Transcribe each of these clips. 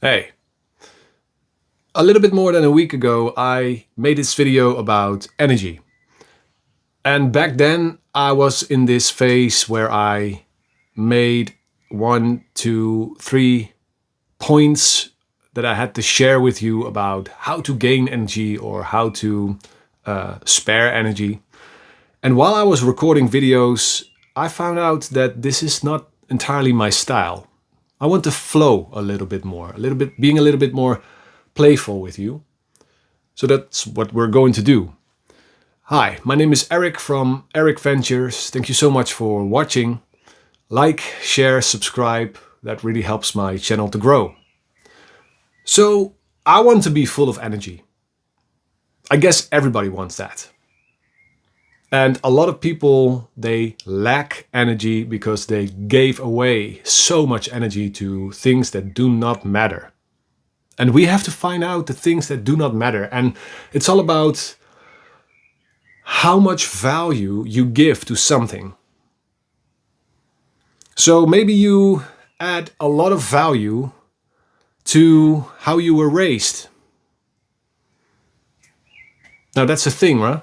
Hey, a little bit more than a week ago, I made this video about energy. And back then, I was in this phase where I made 1, 2, 3 points that I had to share with you about how to gain energy or how to spare energy. And while I was recording videos, I found out that this is not entirely my style. I want to flow a little bit more, being a little bit more playful with you. So that's what we're going to do. Hi, my name is Erik from ErikVentures. Thank you so much for watching. Like, share, subscribe. That really helps my channel to grow. So I want to be full of energy. I guess everybody wants that. And a lot of people, they lack energy because they gave away so much energy to things that do not matter. And we have to find out the things that do not matter. And it's all about how much value you give to something. So maybe you add a lot of value to how you were raised. Now that's a thing, right?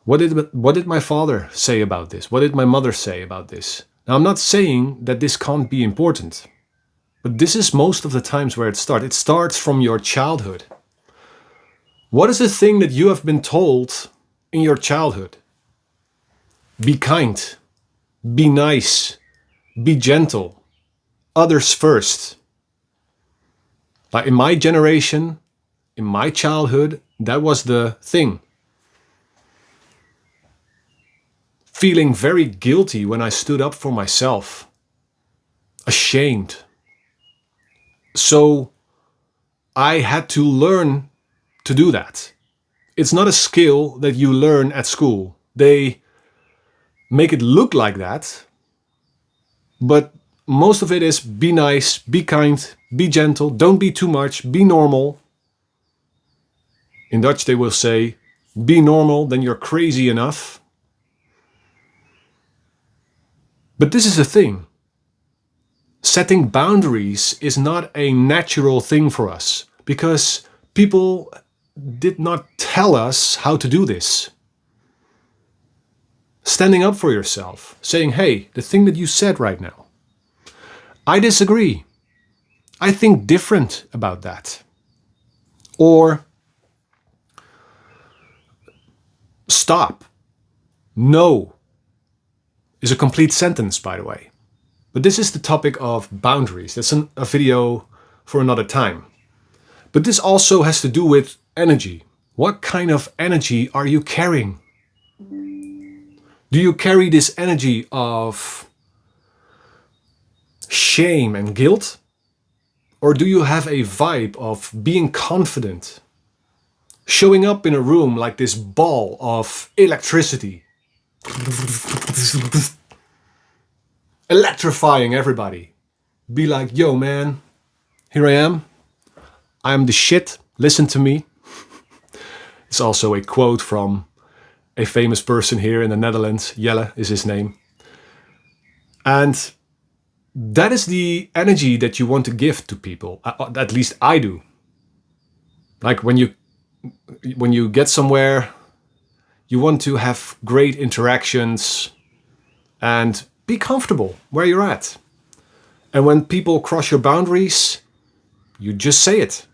What did my father say about this? What did my mother say about this? Now I'm not saying that this can't be important. But this is most of the times where it starts. It starts from your childhood. What is the thing that you have been told in your childhood? Be kind. Be nice. Be gentle. Others first. Like in my generation, in my childhood, that was the thing. Feeling very guilty when I stood up for myself. Ashamed. So I had to learn to do that. It's not a skill that you learn at school. They make it look like that, but most of it is be nice, be kind, be gentle, don't be too much, be normal. In Dutch they will say, be normal, then you're crazy enough. But this is the thing. Setting boundaries is not a natural thing for us because people did not tell us how to do this. Standing up for yourself, saying, hey, the thing that you said right now, I disagree. I think different about that. Or stop. No is a complete sentence, by the way. But this is the topic of boundaries. That's a video for another time. But this also has to do with energy. What kind of energy are you carrying? Do you carry this energy of shame and guilt? Or do you have a vibe of being confident? Showing up in a room like this ball of electricity. Electrifying everybody. Be like, yo man, here I am. I'm the shit, listen to me. It's also a quote from a famous person here in the Netherlands. Jelle is his name. And that is the energy that you want to give to people. At least I do. Like when you get somewhere, you want to have great interactions and be comfortable where you're at. And when people cross your boundaries, you just say it.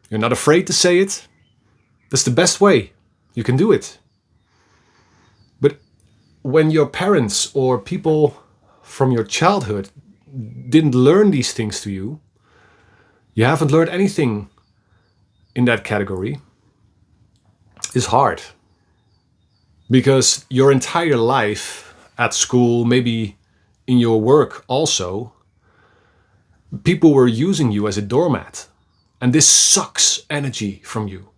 You're not afraid to say it. That's the best way you can do it. But when your parents or people from your childhood didn't learn these things to you, you haven't learned anything in that category, it's hard. Because your entire life at school, maybe in your work also, people were using you as a doormat. And this sucks energy from you.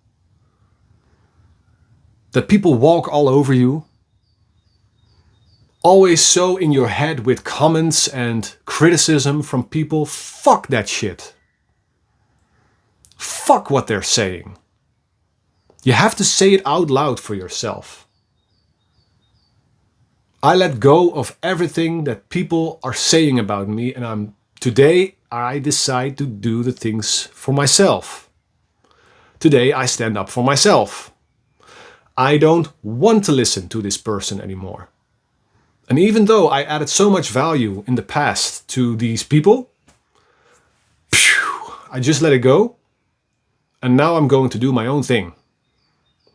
That people walk all over you, always so in your head with comments and criticism from people. Fuck that shit. Fuck what they're saying. You have to say it out loud for yourself. I let go of everything that people are saying about me, and today I decide to do the things for myself. Today I stand up for myself. I don't want to listen to this person anymore. And even though I added so much value in the past to these people, I just let it go. And now I'm going to do my own thing.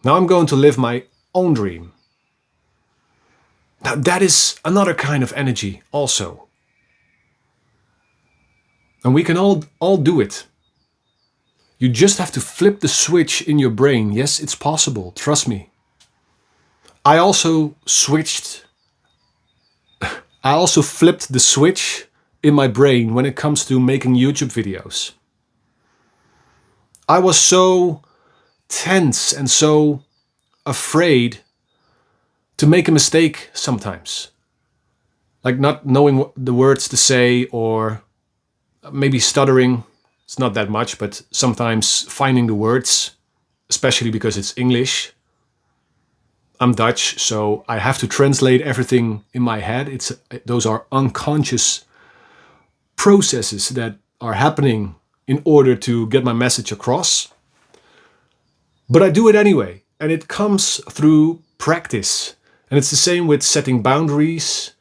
Now I'm going to live my own dream. Now that is another kind of energy also. And we can all do it. You just have to flip the switch in your brain. Yes, it's possible. Trust me. I also flipped the switch in my brain when it comes to making YouTube videos. I was so tense and so afraid to make a mistake sometimes. Like not knowing what the words to say, or maybe stuttering. It's not that much, but sometimes finding the words, especially because it's English. I'm Dutch, so I have to translate everything in my head. Those are unconscious processes that are happening in order to get my message across. But I do it anyway, and it comes through practice. And it's the same with setting boundaries,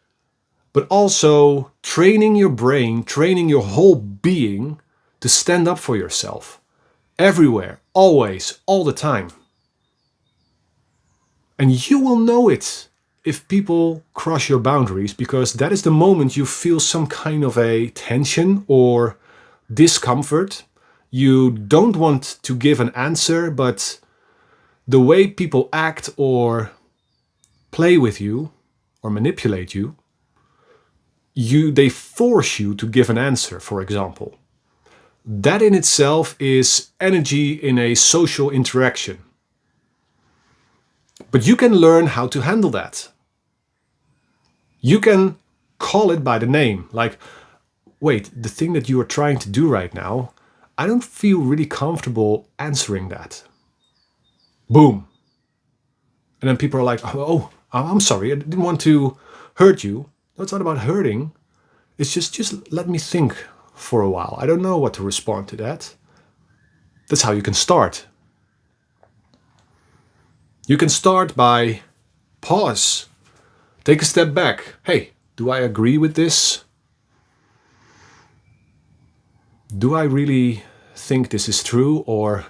but also training your brain, training your whole being to stand up for yourself. Everywhere, always, all the time. And you will know it if people cross your boundaries, because that is the moment you feel some kind of a tension or discomfort. You don't want to give an answer, but the way people act or play with you or manipulate you, they force you to give an answer, for example. That in itself is energy in a social interaction. But you can learn how to handle that. You can call it by the name, like, wait, the thing that you are trying to do right now, I don't feel really comfortable answering that. Boom. And then people are like, oh, I'm sorry, I didn't want to hurt you. No, it's not about hurting. It's just let me think for a while. I don't know what to respond to that. That's how you can start. You can start by pause. Take a step back. Hey, do I agree with this? Do I really think this is true, or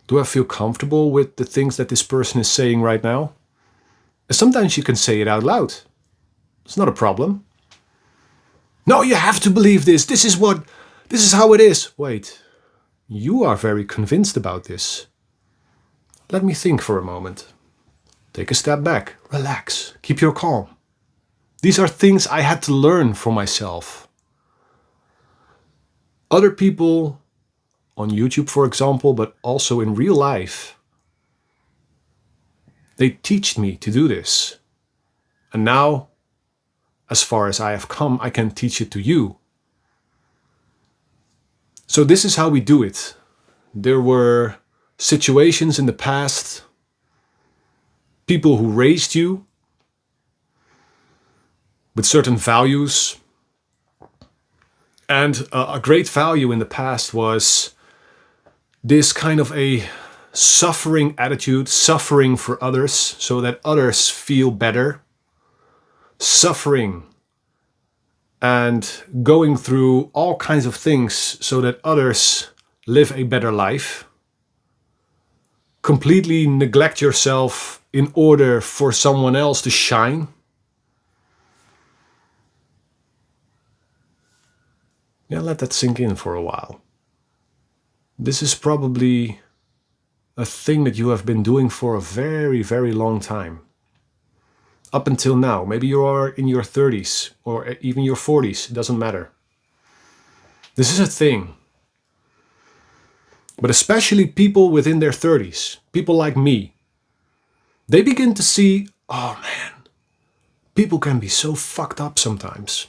do I feel comfortable with the things that this person is saying right now? And sometimes you can say it out loud. It's not a problem. No, you have to believe this. This is how it is. Wait, you are very convinced about this. Let me think for a moment. Take a step back, relax, keep your calm. These are things I had to learn for myself. Other people on YouTube, for example, but also in real life, they teach me to do this. And now, as far as I have come, I can teach it to you. So this is how we do it. There were situations in the past, people who raised you with certain values. And a great value in the past was this kind of a suffering attitude, suffering for others so that others feel better. Suffering and going through all kinds of things so that others live a better life. Completely neglect yourself in order for someone else to shine. Yeah, let that sink in for a while. This is probably a thing that you have been doing for a very, very long time. Up until now. Maybe you are in your 30s or even your 40s. It doesn't matter. This is a thing. But especially people within their 30s, people like me, they begin to see, oh man, people can be so fucked up sometimes.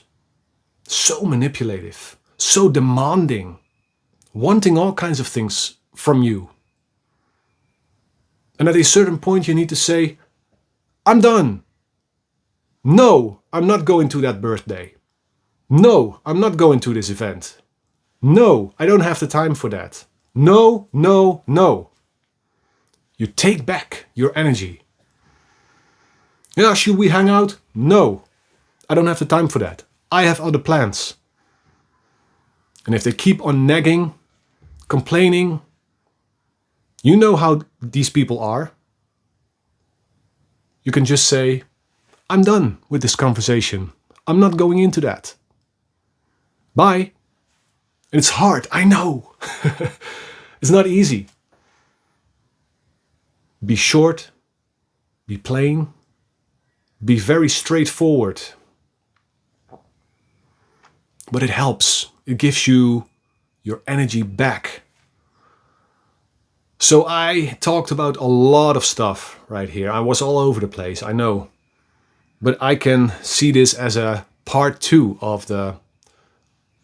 So manipulative, so demanding, wanting all kinds of things from you. And at a certain point you need to say, I'm done. No, I'm not going to that birthday. No, I'm not going to this event. No, I don't have the time for that. No, no, no. You take back your energy. Yeah, should we hang out? No, I don't have the time for that. I have other plans. And if they keep on nagging, complaining, you know how these people are. You can just say, I'm done with this conversation. I'm not going into that. Bye. And it's hard, I know. It's not easy. Be short, be plain, be very straightforward. But it helps. It gives you your energy back. So I talked about a lot of stuff right here. I was all over the place, I know. But I can see this as a part 2 of the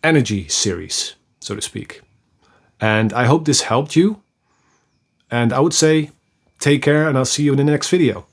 energy series, so to speak. And I hope this helped you. And I would say, take care and I'll see you in the next video.